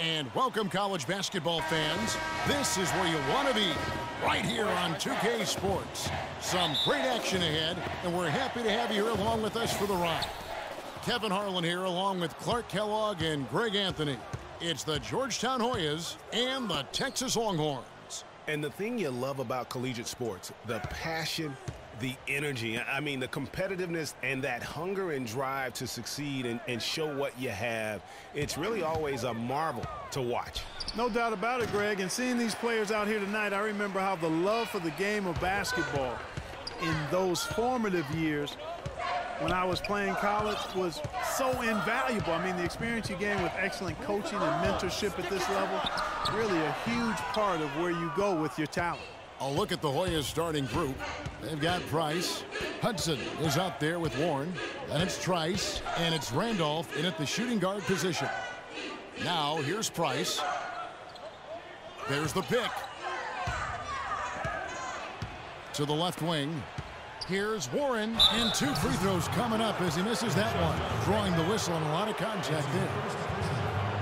And welcome, college basketball fans. This is where you want to be, right here on 2K Sports. Some great action ahead, and we're happy to have you here along with us for the ride. Kevin Harlan here, along with Clark Kellogg and Greg Anthony. It's the Georgetown Hoyas and the Texas Longhorns. And the thing you love about collegiate sports, the passion, the energy, I mean, the competitiveness and that hunger and drive to succeed and show what you have, it's really always a marvel to watch. No doubt about it, Greg. And seeing these players out here tonight, I remember how the love for the game of basketball in those formative years when I was playing college was so invaluable. I mean, the experience you gain with excellent coaching and mentorship at this level, really a huge part of where you go with your talent. A look at the Hoyas starting group. They've got Price. Hudson is out there with Warren. Then it's Trice, and it's Randolph in at the shooting guard position. Now, here's Price. There's the pick. To the left wing. Here's Warren, and 2 free throws coming up as he misses that one. Drawing the whistle and a lot of contact there.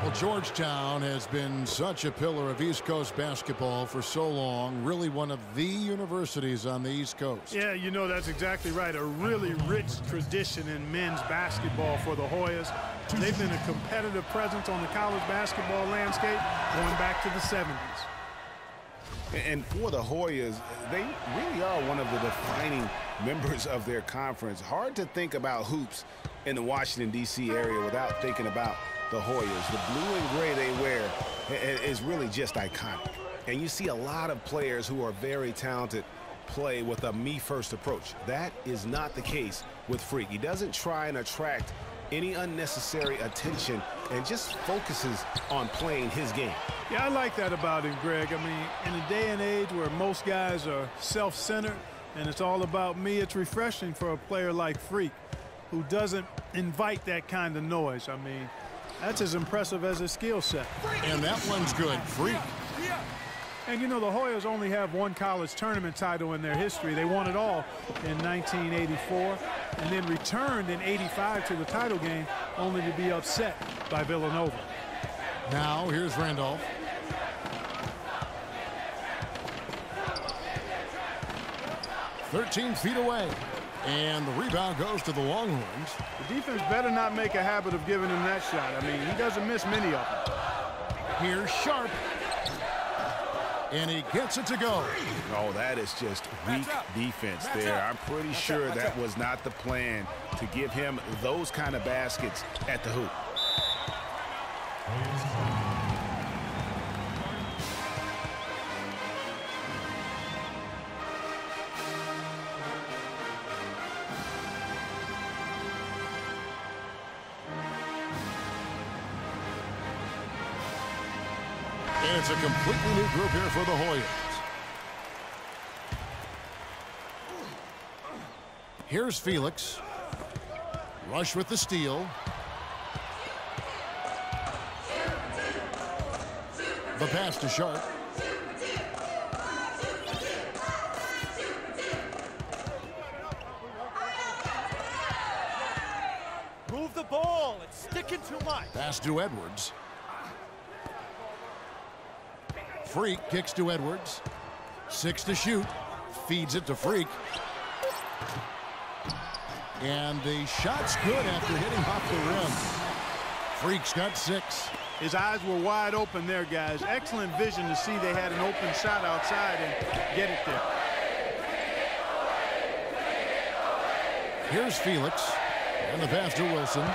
Well, Georgetown has been such a pillar of East Coast basketball for so long. Really one of the universities on the East Coast. Yeah, you know, that's exactly right. A really rich tradition in men's basketball for the Hoyas. They've been a competitive presence on the college basketball landscape going back to the 70s. And for the Hoyas, they really are one of the defining members of their conference. Hard to think about hoops in the Washington, D.C. area without thinking about the Hoyas. The blue and gray they wear is really just iconic. And you see a lot of players who are very talented play with a me-first approach. That is not the case with Freak. He doesn't try and attract any unnecessary attention and just focuses on playing his game. Yeah, I like that about him, Greg. I mean, in a day and age where most guys are self-centered and it's all about me, it's refreshing for a player like Freak who doesn't invite that kind of noise. I mean, that's as impressive as his skill set. And that one's good. Freak. And, you know, the Hoyas only have one college tournament title in their history. They won it all in 1984 and then returned in '85 to the title game only to be upset by Villanova. Now, here's Randolph. "13 feet away. And the rebound goes to the Longhorns. The defense better not make a habit of giving him that shot. I mean, he doesn't miss many of them. Here's Sharp. And he gets it to go. Oh, that is just weak defense there. I'm pretty sure that was not the plan to give him those kind of baskets at the hoop. And it's a completely new group here for the Hoyas. Here's Felix. Rush with the steal. The pass to Sharp. Move the ball. It's sticking too much. Pass to Edwards. Freak kicks to Edwards. 6 to shoot. Feeds it to Freak. And the shot's good after hitting off the rim. Freak's got 6. His eyes were wide open there, guys. Excellent vision to see they had an open shot outside and get it there. Here's Felix. And the pass to Wilson.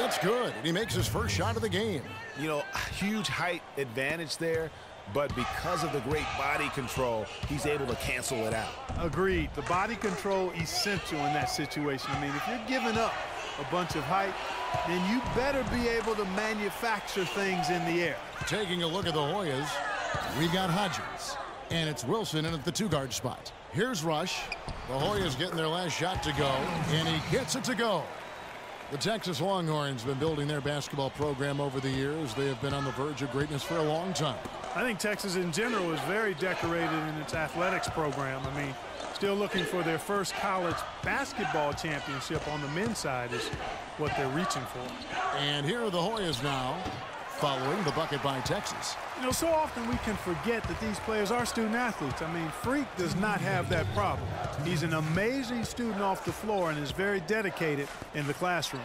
It's good. And he makes his first shot of the game. You know, huge height advantage there, but because of the great body control, he's able to cancel it out. Agreed. The body control essential in that situation. I mean, if you're giving up a bunch of height, then you better be able to manufacture things in the air. Taking a look at the Hoyas, we've got Hodges, and it's Wilson in at the 2-guard spot. Here's Rush. The Hoyas getting their last shot to go, and he gets it to go. The Texas Longhorns have been building their basketball program over the years. They have been on the verge of greatness for a long time. I think Texas in general is very decorated in its athletics program. I mean, still looking for their first college basketball championship on the men's side is what they're reaching for. And here are the Hoyas now, following the bucket by Texas. You know, so often we can forget that these players are student athletes. I mean, Freak does not have that problem. He's an amazing student off the floor and is very dedicated in the classroom.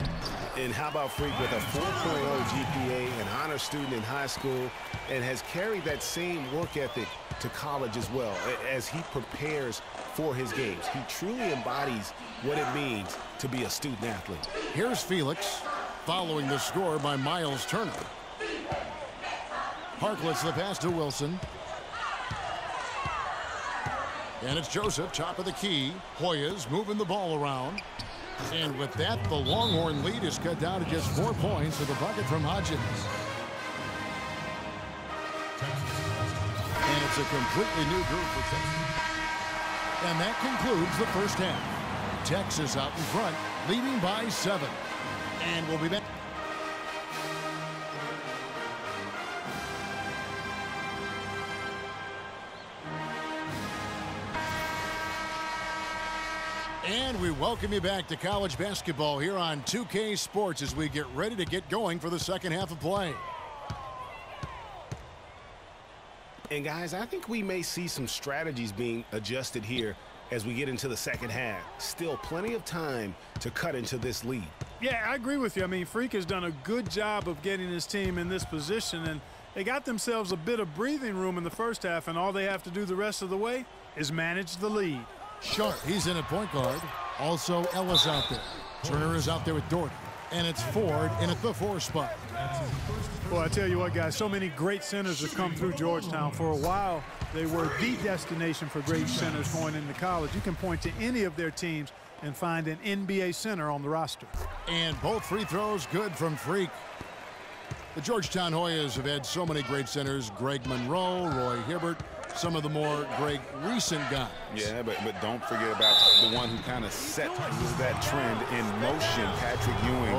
And how about Freak with a 4.0 GPA, an honor student in high school, and has carried that same work ethic to college as well as he prepares for his games. He truly embodies what it means to be a student athlete. Here's Felix, following the score by Miles Turner. Harkless the pass to Wilson. And it's Joseph, top of the key. Hoyas moving the ball around. And with that, the Longhorn lead is cut down to just 4 points with a bucket from Hodgins. And it's a completely new group for Texas. And that concludes the first half. Texas out in front, leading by 7. And we'll be back. And we welcome you back to college basketball here on 2K Sports as we get ready to get going for the second half of play. And guys, I think we may see some strategies being adjusted here as we get into the second half. Still plenty of time to cut into this lead. Yeah, I agree with you. I mean, Freak has done a good job of getting his team in this position, and they got themselves a bit of breathing room in the first half, and all they have to do the rest of the way is manage the lead. Sharp, he's in at point guard. Also, Ellis out there. Turner is out there with Doherty. And it's Ford in at the 4 spot. Well, I tell you what, guys, so many great centers have come through Georgetown. For a while, they were the destination for great centers going into college. You can point to any of their teams and find an NBA center on the roster. And both free throws good from Freak. The Georgetown Hoyas have had so many great centers. Greg Monroe, Roy Hibbert, some of the more great recent guys. Yeah, but don't forget about the one who kind of set that trend in motion. Patrick Ewing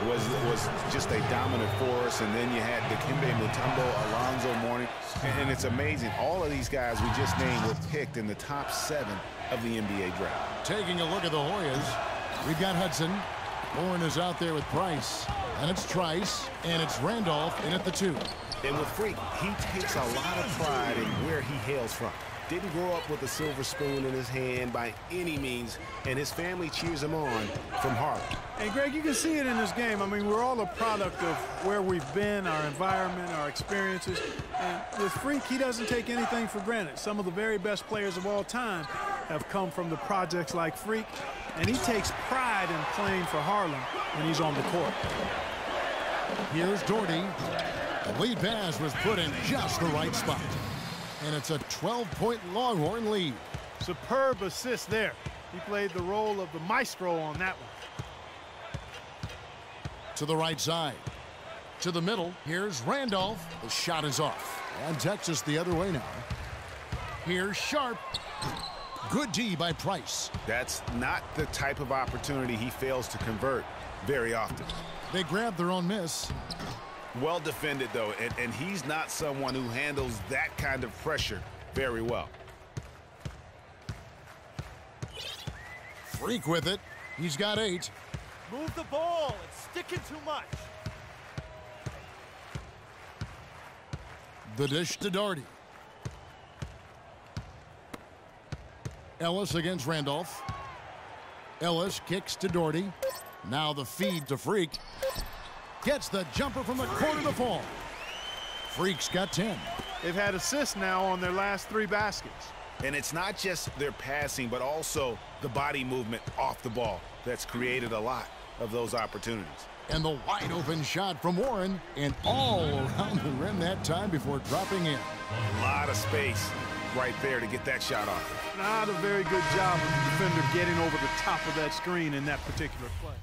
was just a dominant force, and then you had Dikembe Mutombo, Alonzo Mourning, and it's amazing. All of these guys we just named were picked in the top 7 of the NBA draft. Taking a look at the Hoyas, we've got Hudson. Warren is out there with Price, and it's Trice, and it's Randolph in at the 2. And with Freak, he takes a lot of pride in where he hails from. Didn't grow up with a silver spoon in his hand by any means, and his family cheers him on from Harlem. And Greg, you can see it in this game. I mean, we're all a product of where we've been, our environment, our experiences. And with Freak, he doesn't take anything for granted. Some of the very best players of all time have come from the projects like Freak, and he takes pride in playing for Harlem when he's on the court. Here's Doherty. The lead pass was put in just the right spot. And it's a 12-point Longhorn lead. Superb assist there. He played the role of the maestro on that one. To the right side. To the middle. Here's Randolph. The shot is off. And Texas the other way now. Here's Sharp. Good D by Price. That's not the type of opportunity he fails to convert very often. They grab their own miss. Well defended, though, and he's not someone who handles that kind of pressure very well. Freak with it. He's got 8. Move the ball. It's sticking too much. The dish to Doherty. Ellis against Randolph. Ellis kicks to Doherty. Now the feed to Freak. Gets the jumper from the corner to fall. Freak's got 10. They've had assists now on their last 3 baskets. And it's not just their passing, but also the body movement off the ball that's created a lot of those opportunities. And the wide open shot from Warren, and all around the rim that time before dropping in. A lot of space right there to get that shot off. Not a very good job of the defender getting over the top of that screen in that particular play.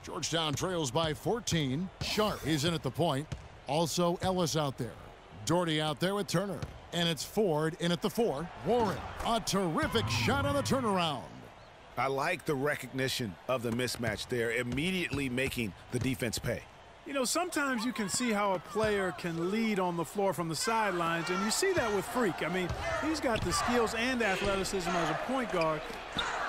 Georgetown trails by 14. Sharp is in at the point. Also Ellis out there. Doherty out there with Turner. And it's Ford in at the 4. Warren, a terrific shot on the turnaround. I like the recognition of the mismatch there, immediately making the defense pay. You know, sometimes you can see how a player can lead on the floor from the sidelines, and you see that with Freak. I mean, he's got the skills and athleticism as a point guard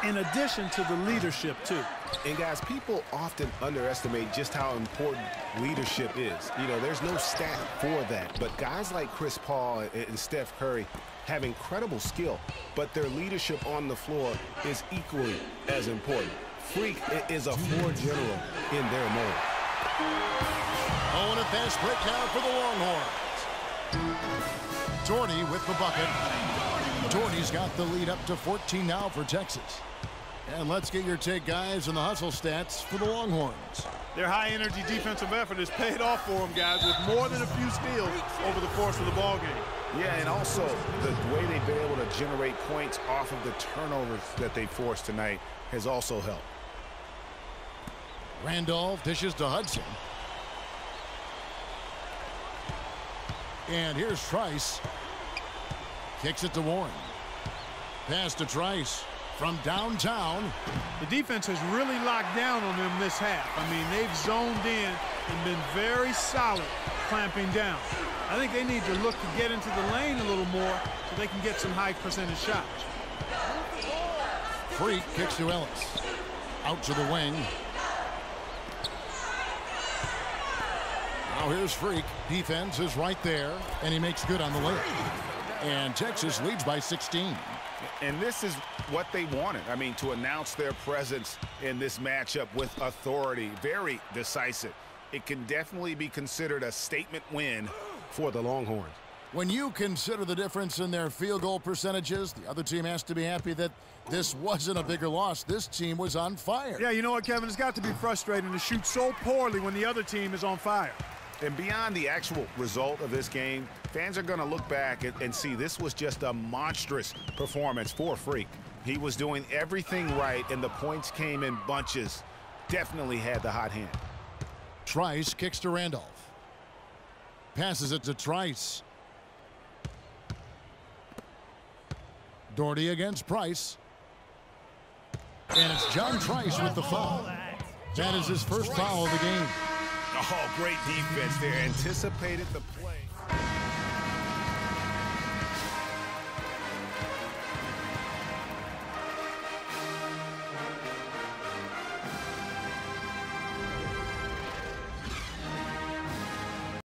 in addition to the leadership, too. And, guys, people often underestimate just how important leadership is. You know, there's no stat for that, but guys like Chris Paul and Steph Curry have incredible skill, but their leadership on the floor is equally as important. Freak is a floor general in their mode. Oh, and a fast break now for the Longhorns. Doherty with the bucket. Doherty's got the lead up to 14 now for Texas. And let's get your take, guys, on the hustle stats for the Longhorns. Their high-energy defensive effort has paid off for them, guys, with more than a few steals over the course of the ballgame. Yeah, and also the way they've been able to generate points off of the turnovers that they forced tonight has also helped. Randolph dishes to Hudson. And here's Trice. Kicks it to Warren. Pass to Trice from downtown. The defense has really locked down on them this half. I mean, they've zoned in and been very solid clamping down. I think they need to look to get into the lane a little more so they can get some high percentage shots. Freak kicks to Ellis. Out to the wing. Now here's Freak. Defense is right there, and he makes good on the layup. And Texas leads by 16. And this is what they wanted. I mean, to announce their presence in this matchup with authority. Very decisive. It can definitely be considered a statement win for the Longhorns. When you consider the difference in their field goal percentages, the other team has to be happy that this wasn't a bigger loss. This team was on fire. Yeah, you know what, Kevin? It's got to be frustrating to shoot so poorly when the other team is on fire. And beyond the actual result of this game, fans are going to look back and see this was just a monstrous performance for Freak. He was doing everything right, and the points came in bunches. Definitely had the hot hand. Trice kicks to Randolph. Passes it to Trice. Doherty against Price. And it's John Trice with the foul. That is his first foul of the game. Oh, great defense there. Anticipated the play.